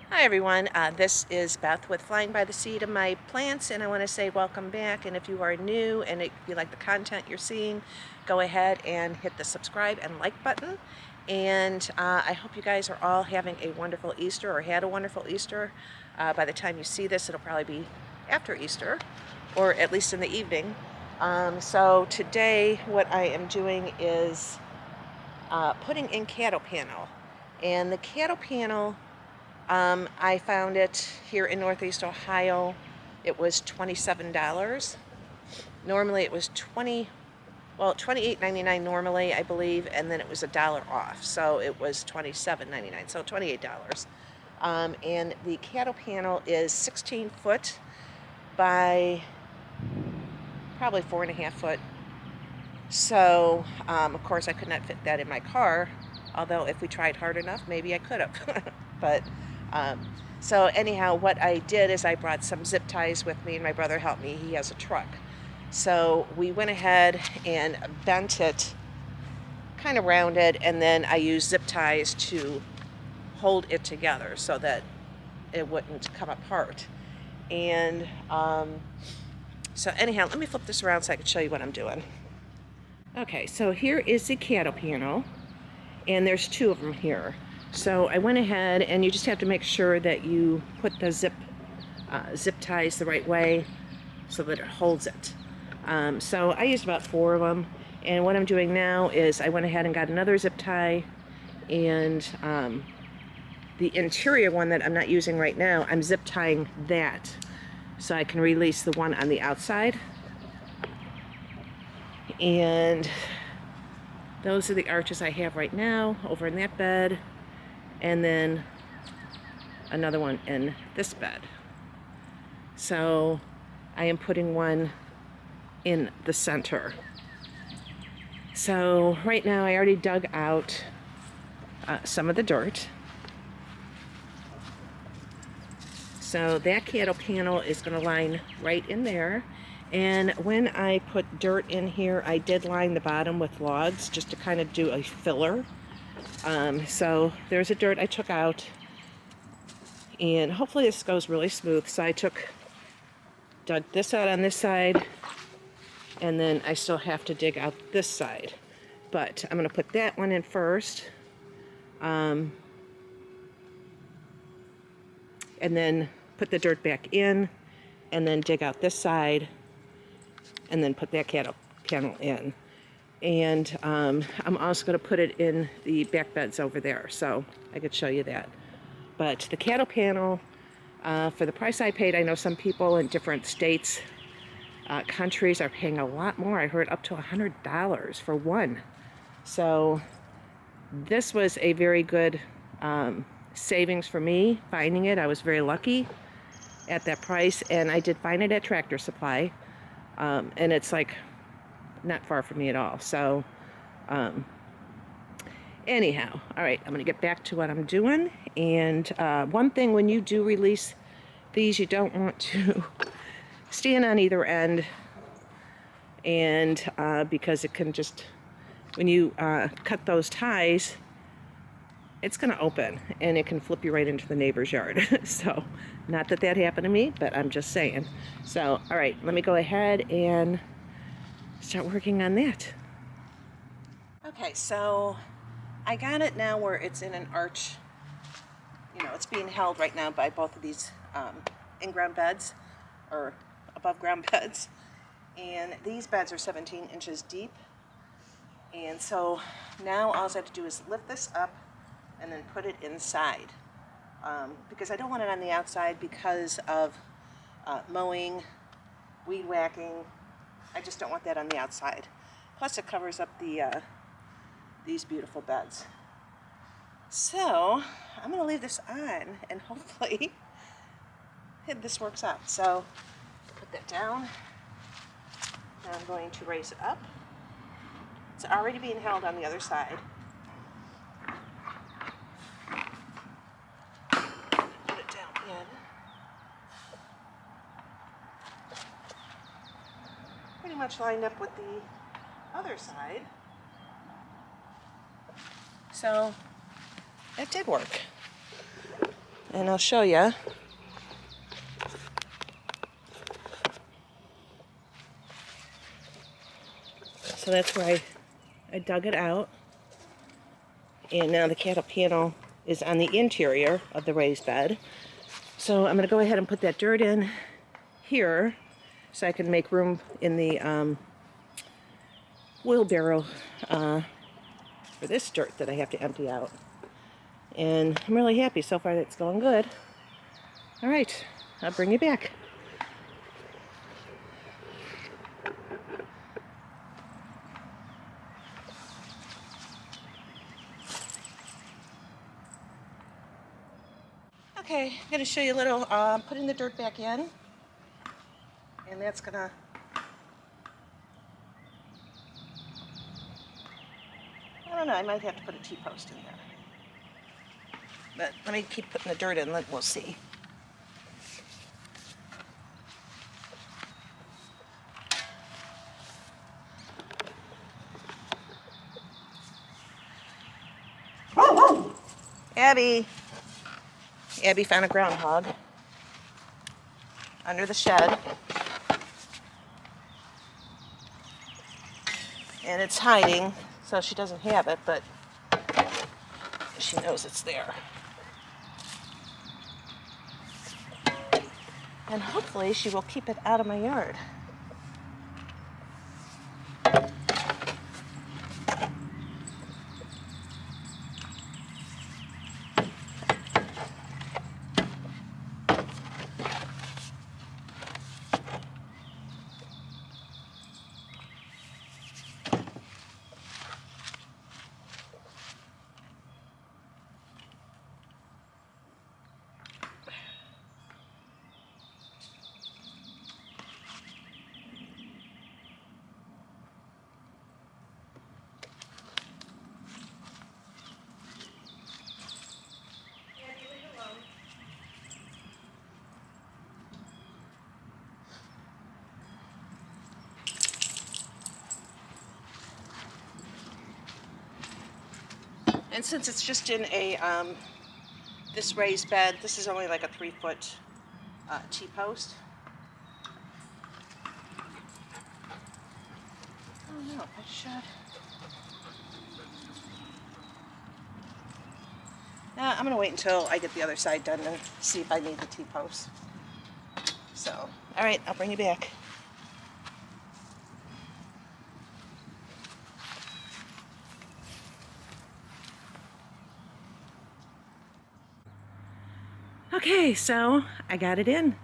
Hi everyone, this is Beth with Flying by the Seat of My Plants, and I want to say welcome back. And if you are new and if you like the content you're seeing, go ahead and hit the subscribe and like button. And I hope you guys are all having a wonderful Easter or had a wonderful Easter. By the time you see this, it'll probably be after Easter, or at least in the evening. So today what I am doing is putting in cattle panel. And the cattle panel, I found it here in Northeast Ohio. It was $27. Normally it was $28.99 normally, I believe, and then it was $1 off. So it was $27.99, so $28. And the cattle panel is 16 foot by probably 4.5 foot. So, of course, I could not fit that in my car, although if we tried hard enough, maybe I could have. But, so anyhow, what I did is I brought some zip ties with me, and my brother helped me. He has a truck. So we went ahead and bent it, kind of rounded, and then I used zip ties to hold it together so that it wouldn't come apart. And so anyhow, let me flip this around so I can show you what I'm doing. Okay, so here is the cattle panel, and there's two of them here. So I went ahead, and you just have to make sure that you put the zip ties the right way so that it holds it. So I used about 4 of them, and what I'm doing now is I went ahead and got another zip tie, and the interior one that I'm not using right now, I'm zip tying that so I can release the one on the outside. And those are the arches I have right now over in that bed, and then another one in this bed. So I am putting one in the center. So right now I already dug out some of the dirt. So that cattle panel is going to line right in there. And when I put dirt in here, I did line the bottom with logs just to kind of do a filler. So there's the dirt I took out, and hopefully this goes really smooth. So I dug this out on this side, and then I still have to dig out this side. But I'm going to put that one in first, and then put the dirt back in, and then dig out this side, and then put that cattle panel in. And I'm also going to put it in the back beds over there, so I could show you that. But the cattle panel, for the price I paid, I know some people in different states, countries are paying a lot more. I heard up to $100 for one. So this was a very good savings for me finding it. I was very lucky at that price, and I did find it at Tractor Supply, and it's like not far from me at all. So anyhow, all right, I'm going to get back to what I'm doing. And one thing, when you do release these, you don't want to stand on either end, and because it can just, when you cut those ties, it's going to open and it can flip you right into the neighbor's yard. So not that that happened to me, but I'm just saying. So all right, let me go ahead and start working on that. Okay, so I got it now where it's in an arch. You know, it's being held right now by both of these in-ground beds, or above-ground beds. And these beds are 17 inches deep. And so now all I have to do is lift this up and then put it inside. Because I don't want it on the outside because of mowing, weed whacking. I just don't want that on the outside. Plus it covers up these beautiful beds. So I'm going to leave this on, and hopefully this works out. So put that down. Now I'm going to raise it up. It's already being held on the other side. Put it down in. Pretty much lined up with the other side. So it did work. And I'll show you. So that's where I dug it out. And now the cattle panel is on the interior of the raised bed. So I'm going to go ahead and put that dirt in here so I can make room in the wheelbarrow for this dirt that I have to empty out. And I'm really happy so far that it's going good. All right, I'll bring you back. Okay, I'm going to show you a little, putting the dirt back in. And that's going to, I don't know, I might have to put a T-post in there. But let me keep putting the dirt in, then we'll see. Abby found a groundhog under the shed. And it's hiding, so she doesn't have it, but she knows it's there. And hopefully she will keep it out of my yard. And since it's just in a this raised bed, this is only like a 3-foot T-post. Oh no, I should. I'm gonna wait until I get the other side done and see if I need the T-post. So, all right, I'll bring you back. Okay, so I got it in.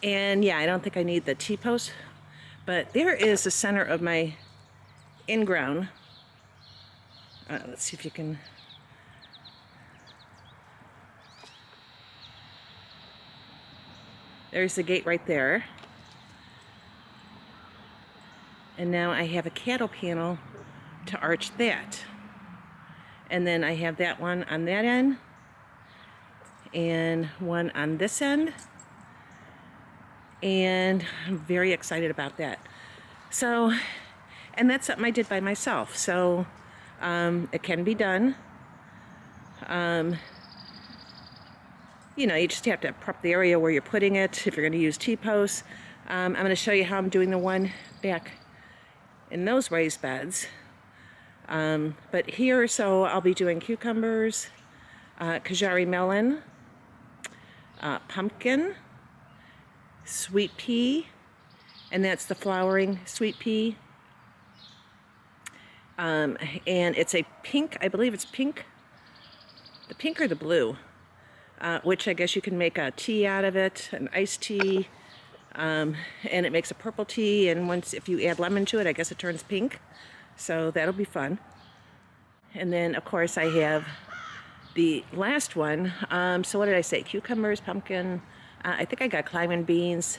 And yeah, I don't think I need the T-post, but there is the center of my in-ground. Let's see if you can. There's the gate right there. And now I have a cattle panel to arch that. And then I have that one on that end and one on this end. And I'm very excited about that. So, and that's something I did by myself. So it can be done. You know, you just have to prep the area where you're putting it if you're going to use T-posts. I'm going to show you how I'm doing the one back in those raised beds. But here, so I'll be doing cucumbers, Kajari melon, pumpkin, sweet pea, and that's the flowering sweet pea. And it's a pink, I believe it's pink, the pink or the blue, which I guess you can make a tea out of it, an iced tea, and it makes a purple tea, and once, if you add lemon to it, I guess it turns pink, so that'll be fun. And then, of course, I have the last one. So what did I say? Cucumbers, pumpkin, I think I got climbing beans,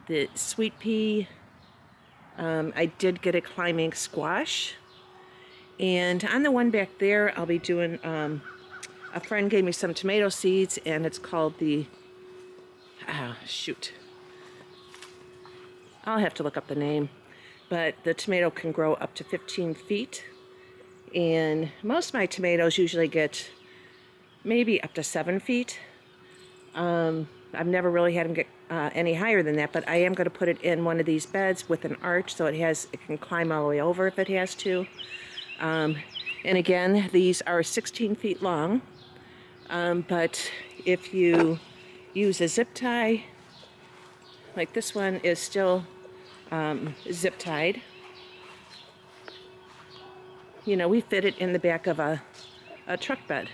the sweet pea, I did get a climbing squash, and on the one back there, I'll be doing, a friend gave me some tomato seeds, and it's called the, shoot. I'll have to look up the name, but the tomato can grow up to 15 feet, and most of my tomatoes usually get maybe up to 7 feet, I've never really had them get any higher than that, but I am going to put it in one of these beds with an arch so it can climb all the way over if it has to. And again, these are 16 feet long, but if you use a zip tie, like this one is still zip tied. You know, we fit it in the back of a truck bed,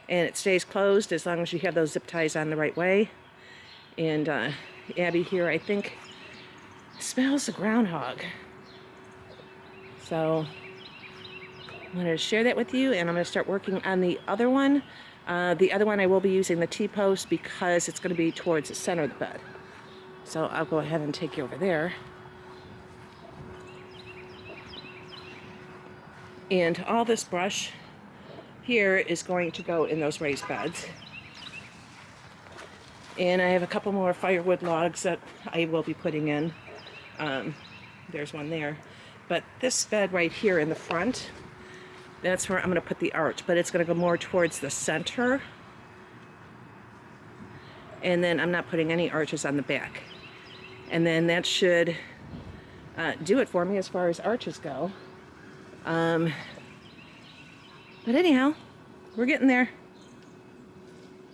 and it stays closed as long as you have those zip ties on the right way. And Abby here, I think, smells a groundhog. So I'm going to share that with you, and I'm going to start working on the other one. The other one I will be using the T-post because it's going to be towards the center of the bed. So I'll go ahead and take you over there. And all this brush here is going to go in those raised beds. And I have a couple more firewood logs that I will be putting in. There's one there. But this bed right here in the front, that's where I'm going to put the arch. But it's going to go more towards the center. And then I'm not putting any arches on the back. And then that should do it for me as far as arches go. But anyhow, we're getting there.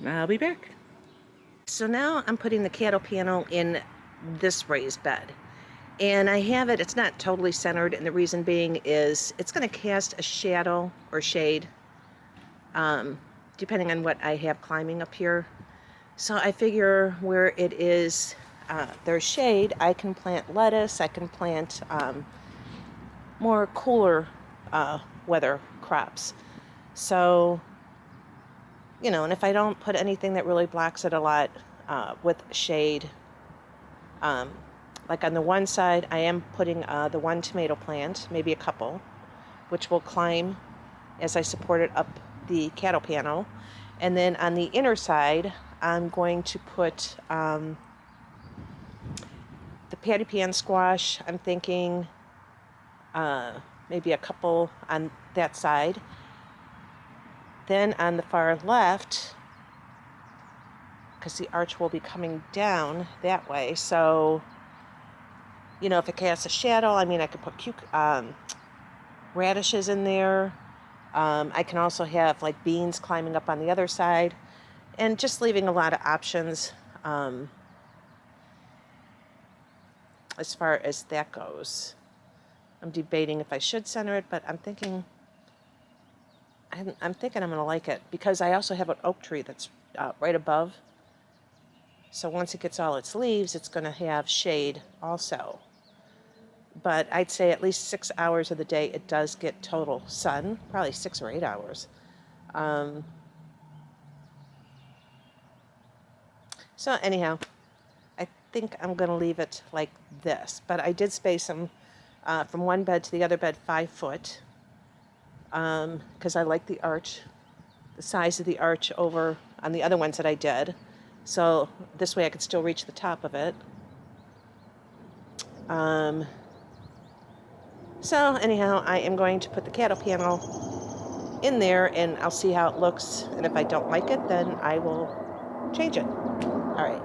I'll be back. So now I'm putting the cattle panel in this raised bed. And I have it, it's not totally centered, and the reason being is it's going to cast a shadow or shade, depending on what I have climbing up here. So I figure where it is, there's shade, I can plant lettuce, I can plant more cooler weather crops. So, you know, and if I don't put anything that really blocks it a lot with shade, like on the one side, I am putting the one tomato plant, maybe a couple, which will climb as I support it up the cattle panel. And then on the inner side, I'm going to put the patty pan squash. I'm thinking maybe a couple on that side. Then on the far left, because the arch will be coming down that way, so, you know, if it casts a shadow, I mean, I could put radishes in there. I can also have like beans climbing up on the other side, and just leaving a lot of options as far as that goes. I'm debating if I should center it, but I'm thinking I'm going to like it, because I also have an oak tree that's right above. So once it gets all its leaves, it's going to have shade also. But I'd say at least 6 hours of the day it does get total sun, probably 6 or 8 hours. So anyhow, I think I'm going to leave it like this. But I did space them from one bed to the other bed 5 foot. Because I like the arch, the size of the arch over on the other ones that I did. So this way I could still reach the top of it. So anyhow, I am going to put the cattle panel in there, and I'll see how it looks. And if I don't like it, then I will change it. All right.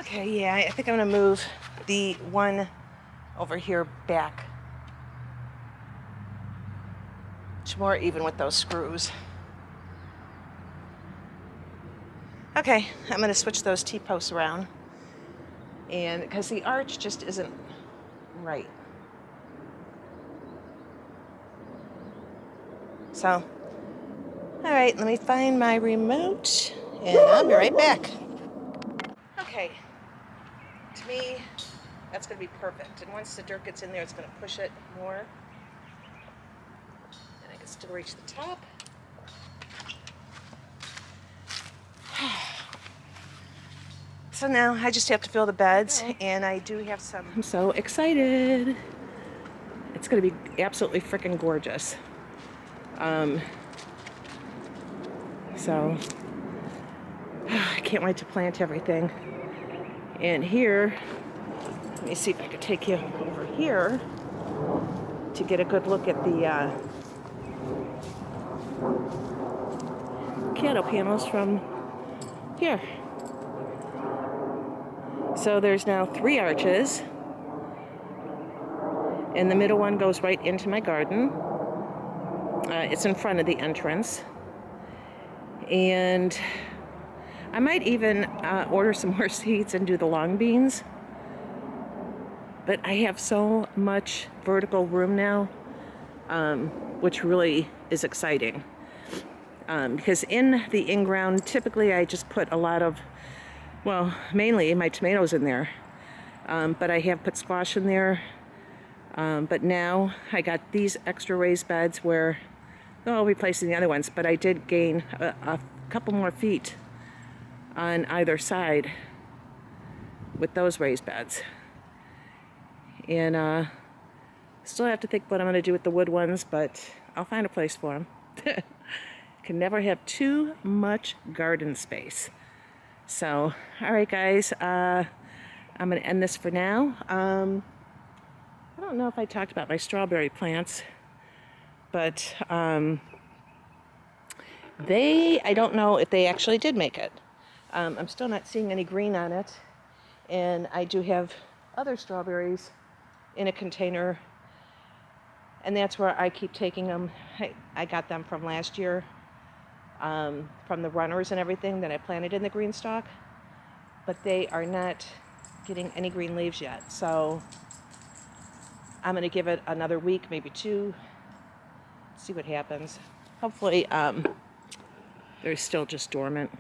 Okay, yeah, I think I'm gonna move the one over here back to more even with those screws. Okay, I'm gonna switch those T-posts around, and because the arch just isn't right. So, all right, let me find my remote, and I'll be right back. Okay, to me, that's gonna be perfect. And once the dirt gets in there, it's gonna push it more. And I can still reach the top. So now I just have to fill the beds, and I do have some. I'm so excited. It's gonna be absolutely freaking gorgeous. So I can't wait to plant everything. And here, let me see if I can take you over here to get a good look at the piano panels from here. So there's now 3 arches, and the middle one goes right into my garden. It's in front of the entrance. And I might even order some more seeds and do the long beans. But I have so much vertical room now, which really is exciting. Because in the in-ground, typically I just put a lot of, well, mainly my tomatoes in there. But I have put squash in there. But now I got these extra raised beds where, well, I'll be placing the other ones, but I did gain a couple more feet on either side with those raised beds. And still have to think what I'm going to do with the wood ones, but I'll find a place for them. Can never have too much garden space. So, all right, guys, I'm going to end this for now. I don't know if I talked about my strawberry plants, but I don't know if they actually did make it. I'm still not seeing any green on it, and I do have other strawberries in a container, and that's where I keep taking them. I got them from last year, from the runners and everything that I planted in the green stalk, but they are not getting any green leaves yet. So I'm going to give it another week, maybe 2, see what happens. Hopefully they're still just dormant.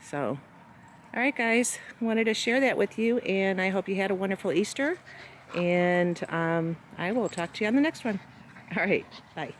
So, all right, guys, wanted to share that with you, and I hope you had a wonderful Easter, and I will talk to you on the next one. All right, bye.